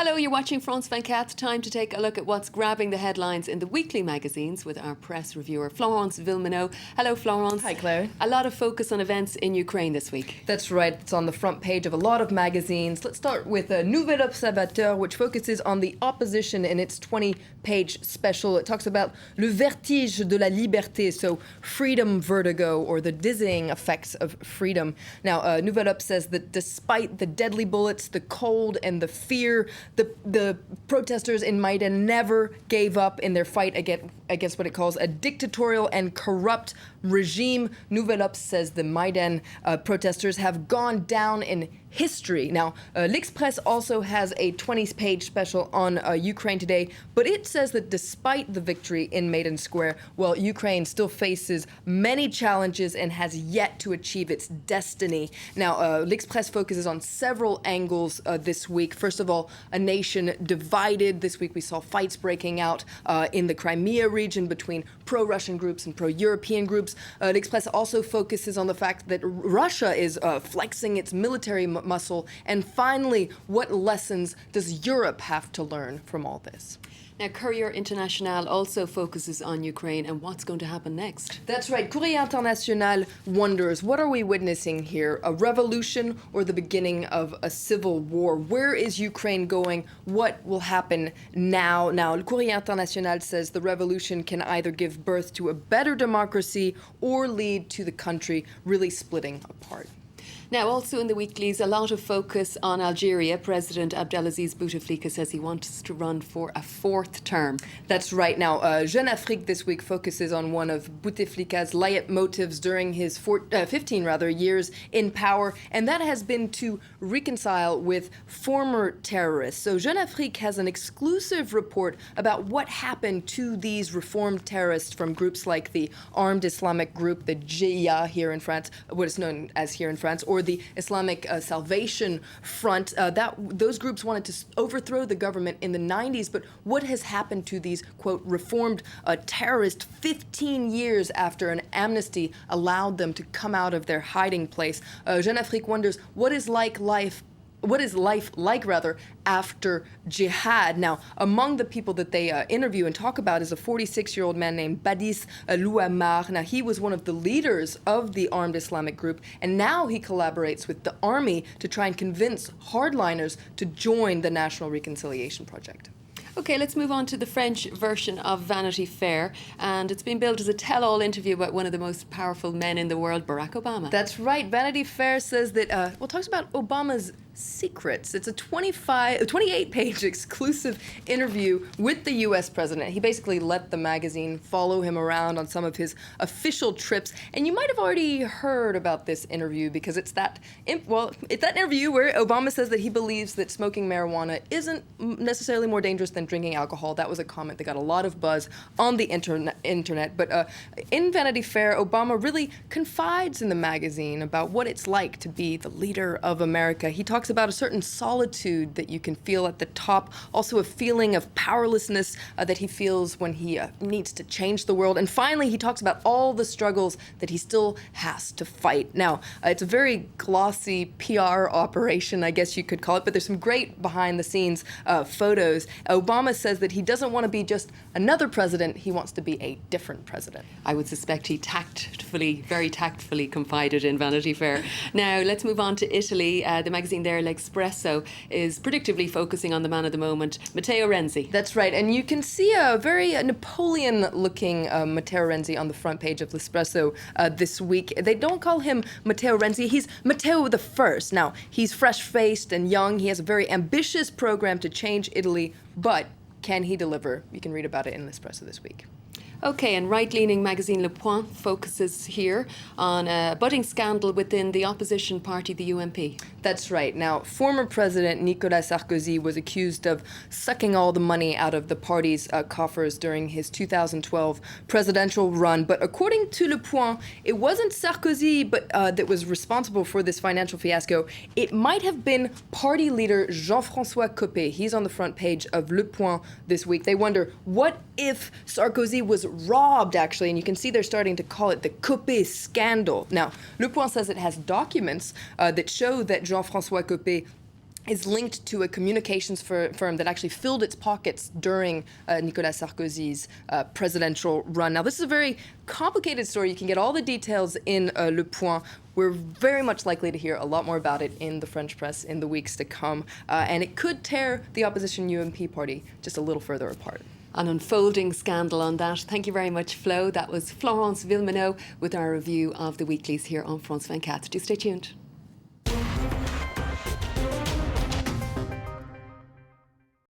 Hello, you're watching France 24. Time to take a look at what's grabbing the headlines in the weekly magazines with our press reviewer, Florence Villeminot. Hello, Florence. Hi, Claire. A lot of focus on events in Ukraine this week. That's right. It's on the front page of a lot of magazines. Let's start with a Nouvel Observateur, which focuses on the opposition in its 20-page special. It talks about le vertige de la liberté, so freedom vertigo, or the dizzying effects of freedom. Now, Nouvel Ob says that despite the deadly bullets, the cold, and the fear, the protesters in Maidan never gave up in their fight against what it calls a dictatorial and corrupt regime. Nouvel Ob says the Maidan protesters have gone down in history. Now, L'Express also has a 20-page special on Ukraine today, but it says that despite the victory in Maidan Square, well, Ukraine still faces many challenges and has yet to achieve its destiny. Now, L'Express focuses on several angles this week. First of all, a nation divided. This week we saw fights breaking out in the Crimea region between pro-Russian groups and pro-European groups. L'Express also focuses on the fact that Russia is flexing its military muscle. And finally, what lessons does Europe have to learn from all this? Now, Courrier International also focuses on Ukraine and what's going to happen next. That's right. Courrier International wonders, what are we witnessing here? A revolution or the beginning of a civil war? Where is Ukraine going? What will happen now? Now, Courrier International says the revolution can either give birth to a better democracy or lead to the country really splitting apart. Now, also in the weeklies, a lot of focus on Algeria. President Abdelaziz Bouteflika says he wants to run for a fourth term. That's right. Now, Jeune Afrique this week focuses on one of Bouteflika's leitmotifs during his 15 years in power, and that has been to reconcile with former terrorists. So Jeune Afrique has an exclusive report about what happened to these reformed terrorists from groups like the armed Islamic group, the JIA here in France, what is known as here in France, or the Islamic Salvation Front. Those groups wanted to overthrow the government in the 90s, but what has happened to these, quote, reformed terrorists 15 years after an amnesty allowed them to come out of their hiding place? Jeune Afrique wonders, what is life like after jihad? Now, among the people that they interview and talk about is a 46-year-old man named Badis Louamar. Now, he was one of the leaders of the armed Islamic group, and now he collaborates with the army to try and convince hardliners to join the National Reconciliation Project. Okay, let's move on to the French version of Vanity Fair, and it's been billed as a tell-all interview about one of the most powerful men in the world, Barack Obama. That's right. Vanity Fair says that, talks about Obama's secrets. It's a 28-page exclusive interview with the U.S. president. He basically let the magazine follow him around on some of his official trips, and you might have already heard about this interview because it's that interview where Obama says that he believes that smoking marijuana isn't necessarily more dangerous than drinking alcohol. That was a comment that got a lot of buzz on the internet. But in Vanity Fair, Obama really confides in the magazine about what it's like to be the leader of America. He talks about a certain solitude that you can feel at the top, also a feeling of powerlessness that he feels when he needs to change the world. And finally, he talks about all the struggles that he still has to fight. Now, it's a very glossy PR operation, I guess you could call it, but there's some great behind-the-scenes photos. Obama says that he doesn't want to be just another president, he wants to be a different president. I would suspect he very tactfully confided in Vanity Fair. Now, let's move on to Italy. The magazine there, L'Espresso, is predictably focusing on the man of the moment, Matteo Renzi. That's right, and you can see a very Napoleon-looking Matteo Renzi on the front page of L'Espresso this week. They don't call him Matteo Renzi, he's Matteo the First. Now, he's fresh-faced and young, he has a very ambitious program to change Italy, but can he deliver? You can read about it in L'Espresso this week. Okay, and right-leaning magazine Le Point focuses here on a budding scandal within the opposition party, the UMP. That's right. Now, former President Nicolas Sarkozy was accused of sucking all the money out of the party's coffers during his 2012 presidential run. But according to Le Point, it wasn't Sarkozy that was responsible for this financial fiasco. It might have been party leader Jean-François Copé. He's on the front page of Le Point this week. They wonder, what if Sarkozy was robbed, actually? And you can see they're starting to call it the Copé scandal. Now, Le Point says it has documents that show that Jean-François Copé is linked to a communications firm that actually filled its pockets during Nicolas Sarkozy's presidential run. Now, this is a very complicated story. You can get all the details in Le Point. We're very much likely to hear a lot more about it in the French press in the weeks to come. And it could tear the opposition UMP party just a little further apart. An unfolding scandal on that. Thank you very much, Flo. That was Florence Villeminot with our review of the weeklies here on France 24. Do stay tuned.